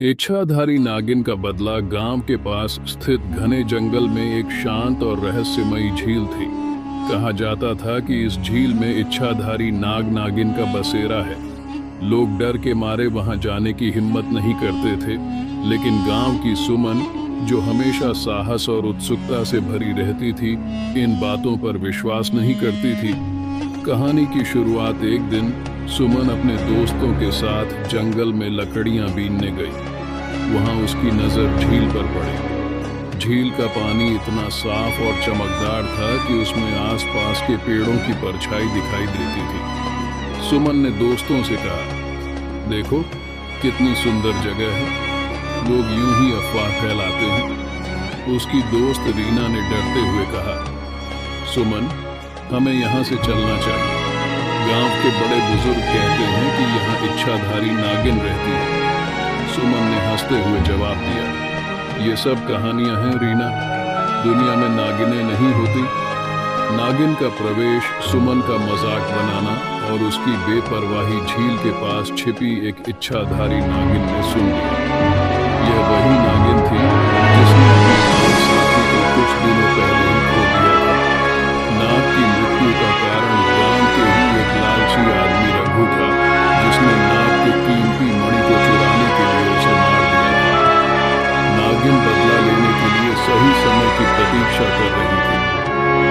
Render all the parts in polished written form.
इच्छाधारी नागिन का बदला गांव के पास स्थित घने जंगल में एक शांत और रहस्यमयी झील थी। कहा जाता था कि इस झील में इच्छाधारी नाग नागिन का बसेरा है। लोग डर के मारे वहां जाने की हिम्मत नहीं करते थे, लेकिन गांव की सुमन, जो हमेशा साहस और उत्सुकता से भरी रहती थी, इन बातों पर विश्वास नहीं करती थी। कहानी की शुरुआत एक दिन सुमन अपने दोस्तों के साथ जंगल में लकड़ियां बीनने गई। वहां उसकी नजर झील पर पड़ी। झील का पानी इतना साफ और चमकदार था कि उसमें आसपास के पेड़ों की परछाई दिखाई देती थी। सुमन ने दोस्तों से कहा, देखो कितनी सुंदर जगह है, लोग यूं ही अफवाह फैलाते हैं। उसकी दोस्त रीना ने डरते हुए कहा, सुमन, हमें यहाँ से चलना चाहिए। गांव के बड़े बुजुर्ग कहते हैं कि यहाँ इच्छाधारी नागिन रहती है। सुमन ने हंसते हुए जवाब दिया, ये सब कहानियां हैं रीना, दुनिया में नागिनें नहीं होती। नागिन का प्रवेश, सुमन का मजाक बनाना और उसकी बेपरवाही झील के पास छिपी एक इच्छाधारी नागिन ने सुन लिया। यह वही नागिन थी जिसने अपने नाग साथी को कुछ दिनों पहले ही खो दिया था। नाग की मृत्यु का कारण गांव के ही एक लालची आदमी रघु था, जिसने नाग के कीमती मणि को चुराने के लिए उसे मार दिया था। नागिन बदला लेने के लिए सही समय की प्रतीक्षा कर रही थी।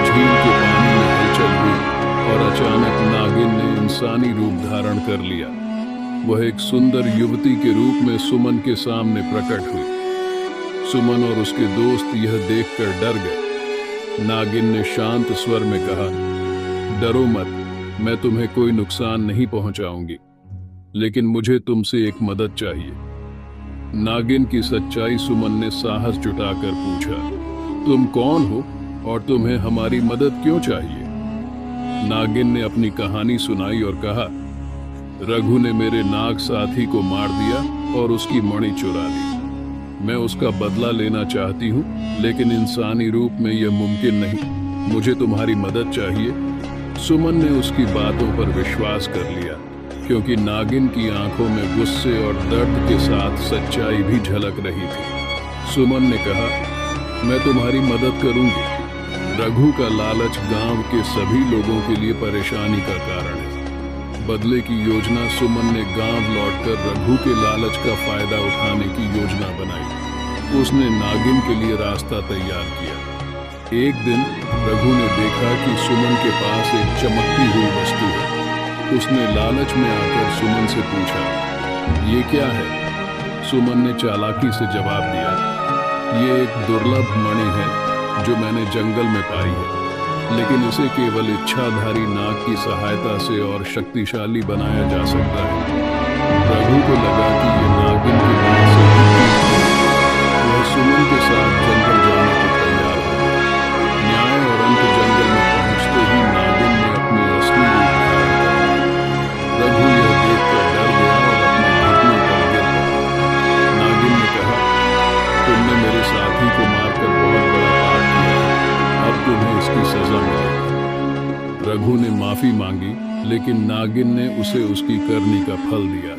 झील के पानी में हलचल हुई और अचानक नागिन ने इंसानी रूप धारण कर लिया। वह एक सुंदर युवती के रूप में सुमन के सामने प्रकट हुई। सुमन और उसके दोस्त यह देखकर डर गए। नागिन ने शांत स्वर में कहा, डरो मत, मैं तुम्हें कोई नुकसान नहीं पहुंचाऊंगी, लेकिन मुझे तुमसे एक मदद चाहिए। नागिन की सच्चाई सुमन ने साहस जुटाकर पूछा, तुम कौन हो और तुम्हें हमारी मदद क्यों चाहिए? नागिन ने अपनी कहानी सुनाई और कहा, रघु ने मेरे नाग साथी को मार दिया और उसकी मणि चुरा ली। मैं उसका बदला लेना चाहती हूँ, लेकिन इंसानी रूप में यह मुमकिन नहीं। मुझे तुम्हारी मदद चाहिए। सुमन ने उसकी बातों पर विश्वास कर लिया, क्योंकि नागिन की आंखों में गुस्से और दर्द के साथ सच्चाई भी झलक रही थी। सुमन ने कहा, मैं तुम्हारी मदद करूंगी। रघु का लालच गांव के सभी लोगों के लिए परेशानी का कारण है। बदले की योजना सुमन ने गांव लौटकर रघु के लालच का फायदा उठाने की योजना बनाई। उसने नागिन के लिए रास्ता तैयार किया। एक दिन रघु ने देखा कि सुमन के पास एक चमकती हुई वस्तु है। उसने लालच में आकर सुमन से पूछा, ये क्या है? सुमन ने चालाकी से जवाब दिया, ये एक दुर्लभ मणि है जो मैंने जंगल में पाई है, लेकिन इसे केवल इच्छाधारी नाग की सहायता से और शक्तिशाली बनाया जा सकता है। रघु को लगा कि ये नागिन की बात से वह सुमन के साथ जंगल जाने को तैयार हो। न्याय और अंत जंगल में पहुंचते ही नागिन ने अपनी असली रूप धारण कर लिया। रघु यह देखकर डर गया और अपने घुटनों पर गिर पड़ा। नागिन ने कहा, तुमने मेरे साथी को मारकर बहुत बड़ा पाप किया है, अब तुम्हें इसकी सजा मिलेगी। रघु ने माफी मांगी, लेकिन नागिन ने उसे उसकी करनी का फल दिया।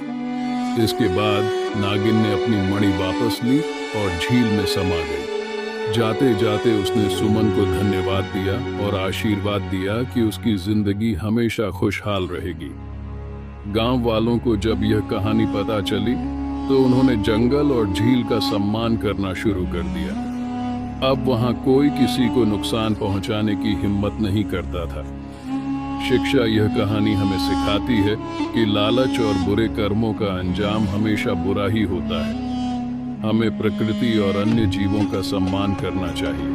इसके बाद नागिन ने अपनी मणि वापस ली और झील में समा गई। जाते जाते उसने सुमन को धन्यवाद दिया और आशीर्वाद दिया कि उसकी जिंदगी हमेशा खुशहाल रहेगी। गांव वालों को जब यह कहानी पता चली, तो उन्होंने जंगल और झील का सम्मान करना शुरू कर दिया। अब वहां कोई किसी को नुकसान पहुंचाने की हिम्मत नहीं करता था। शिक्षा यह कहानी हमें सिखाती है कि लालच और बुरे कर्मों का अंजाम हमेशा बुरा ही होता है। हमें प्रकृति और अन्य जीवों का सम्मान करना चाहिए।